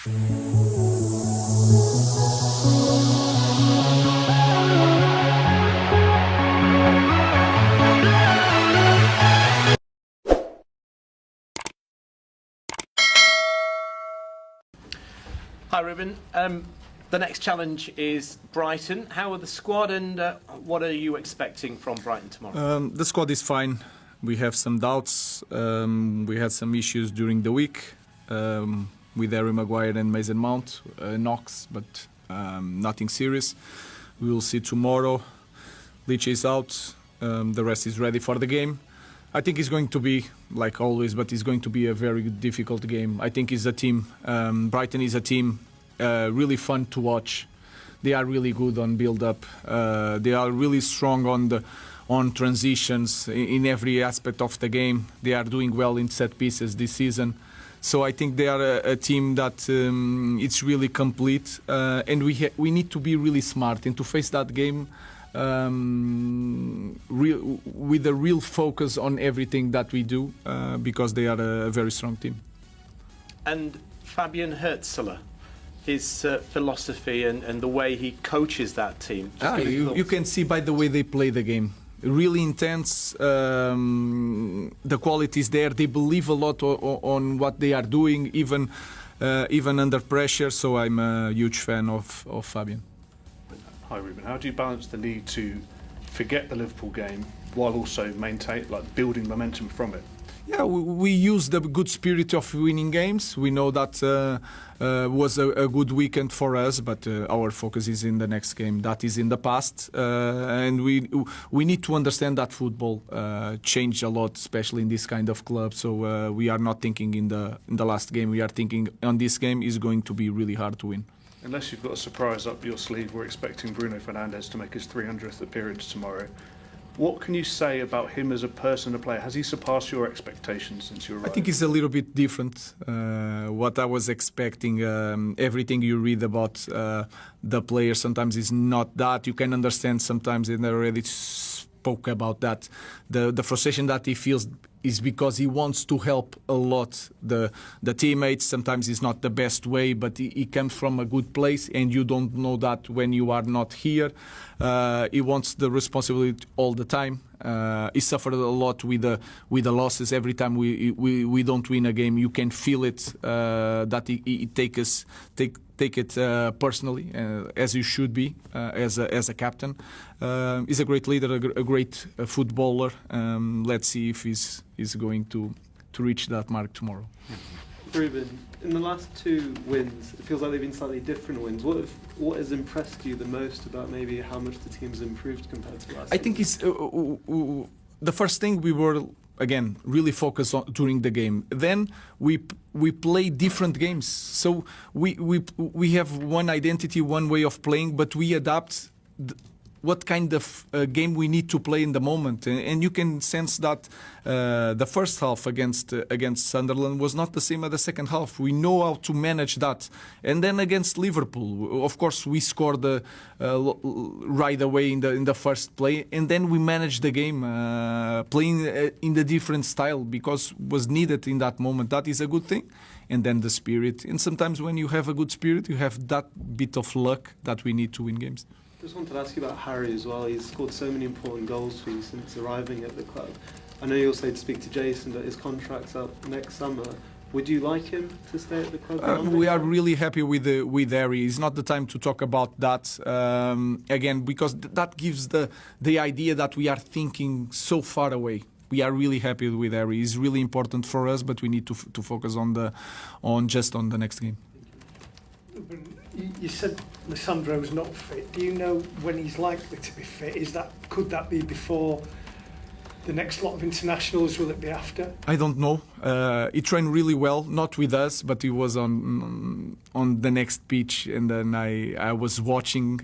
Hi Ruben, the next challenge is Brighton. How are the squad and what are you expecting from Brighton tomorrow? The squad is fine. We have some doubts. We had some issues during the week with Harry Maguire and Mason Mount, knocks, but nothing serious. We will see tomorrow. Leach is out. The rest is ready for the game. I think it's going to be, like always, but it's going to be a very difficult game. I think it's a team. Brighton is a team really fun to watch. They are really good on build-up. They are really strong on transitions in every aspect of the game. They are doing well in set pieces this season. So I think they are a team that it's really complete. And we need to be really smart and to face that game with a real focus on everything that we do because they are a very strong team. And Fabian Hürzeler, his philosophy and the way he coaches that team. You can see by the way they play the game. Really intense, the quality is there. They believe a lot on what they are doing, even under pressure. So I'm a huge fan of Fabian. Hi Ruben, how do you balance the need to forget the Liverpool game while also maintain, like, building momentum from it? Yeah, we use the good spirit of winning games. We know that was a good weekend for us, but our focus is in the next game. That is in the past, and we need to understand that football changed a lot, especially in this kind of club. So we are not thinking in the last game. We are thinking on this game is going to be really hard to win. Unless you've got a surprise up your sleeve, we're expecting Bruno Fernandes to make his 300th appearance tomorrow. What can you say about him as a person, a player? Has he surpassed your expectations since you arrived? I think he's a little bit different. What I was expecting, everything you read about the player sometimes is not that. You can understand sometimes, and I already spoke about that. The frustration that he feels is because he wants to help a lot the teammates. Sometimes it's not the best way, but he comes from a good place, and you don't know that when you are not here. He wants the responsibility all the time. He suffered a lot with the losses. Every time we don't win a game, you can feel it that he take it personally, as you should be as a captain. He's a great leader, a great footballer. Let's see if he's going to reach that mark tomorrow. Ruben, in the last two wins, it feels like they've been slightly different wins. What has impressed you the most about maybe how much the team's improved compared to last season? I think it's the first thing we were, again, really focused on during the game. Then we play different games. So we have one identity, one way of playing, but we adapt what kind of game we need to play in the moment. And you can sense that the first half against Sunderland was not the same as the second half. We know how to manage that. And then against Liverpool, of course, we scored right away in the first play, and then we managed the game playing in the different style because was needed in that moment. That is a good thing. And then the spirit. And sometimes when you have a good spirit, you have that bit of luck that we need to win games. Just wanted to ask you about Harry as well. He's scored so many important goals for you since arriving at the club. I know you also had to speak to Jason, but his contract's up next summer. Would you like him to stay at the club? We are really happy with Harry. It's not the time to talk about that again, because that gives the idea that we are thinking so far away. We are really happy with Harry. He's really important for us, but we need to focus on the next game. You said Lisandro's not fit. Do you know when he's likely to be fit? Could that be before the next lot of internationals? Will it be after? I don't know. He trained really well, not with us, but he was on the next pitch, and then I was watching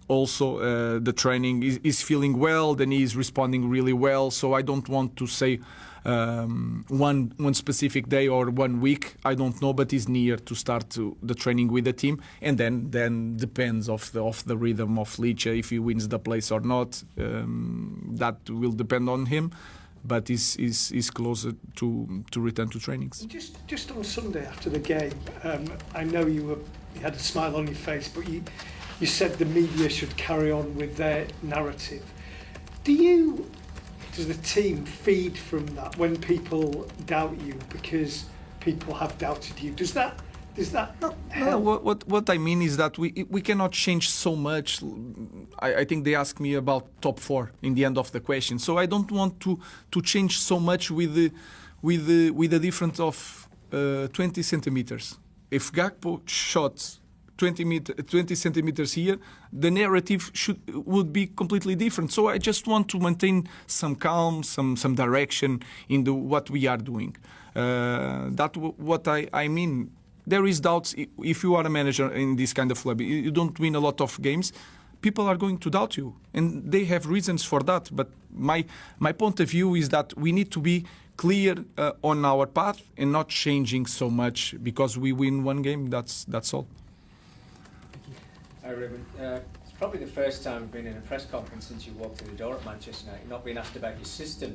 also the training. He's feeling well, then he's responding really well. So I don't want to say one specific day or 1 week. I don't know, but he's near to start the training with the team, and then depends of the rhythm of Leach if he wins the place or not. That will depend on him. but is closer to return to trainings. Just on Sunday after the game, I know you had a smile on your face, but you said the media should carry on with their narrative. Does the team feed from that when people doubt you because people have doubted you? Does that help? What I mean is that we cannot change so much. I think they asked me about top 4 in the end of the question, so I don't want to change so much with the difference of 20 centimeters. If Gakpo shot 20 centimeters here, the narrative would be completely different. So I just want to maintain some calm, some direction in what we are doing. That's what I mean. There is doubts. If you are a manager in this kind of club, you don't win a lot of games, people are going to doubt you, and they have reasons for that. But my point of view is that we need to be clear on our path and not changing so much because we win one game. That's all. Hi Ruben. It's probably the first time I've been in a press conference since you walked through the door at Manchester United, not being asked about your system.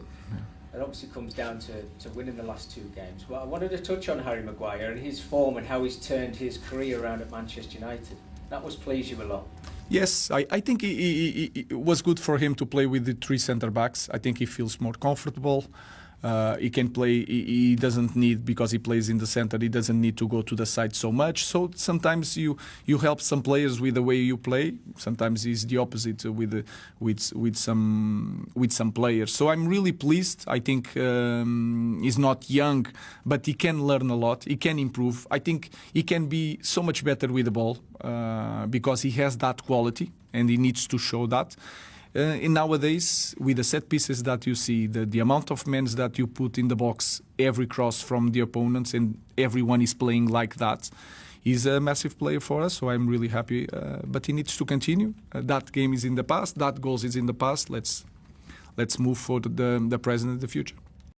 It obviously comes down to winning the last 2 games. Well, I wanted to touch on Harry Maguire and his form and how he's turned his career around at Manchester United. That must please you a lot. Yes, I think it was good for him to play with the 3 centre-backs. I think he feels more comfortable. He can play, he doesn't need, because he plays in the center, he doesn't need to go to the side so much. So sometimes you help some players with the way you play. Sometimes it's the opposite with some players. So I'm really pleased. I think he's not young, but he can learn a lot. He can improve. I think he can be so much better with the ball because he has that quality and he needs to show that. And nowadays, with the set pieces that you see, the amount of men that you put in the box, every cross from the opponents, and everyone is playing like that, he's a massive player for us. So I'm really happy. But he needs to continue. That game is in the past. That goal is in the past. Let's move for the present and the future.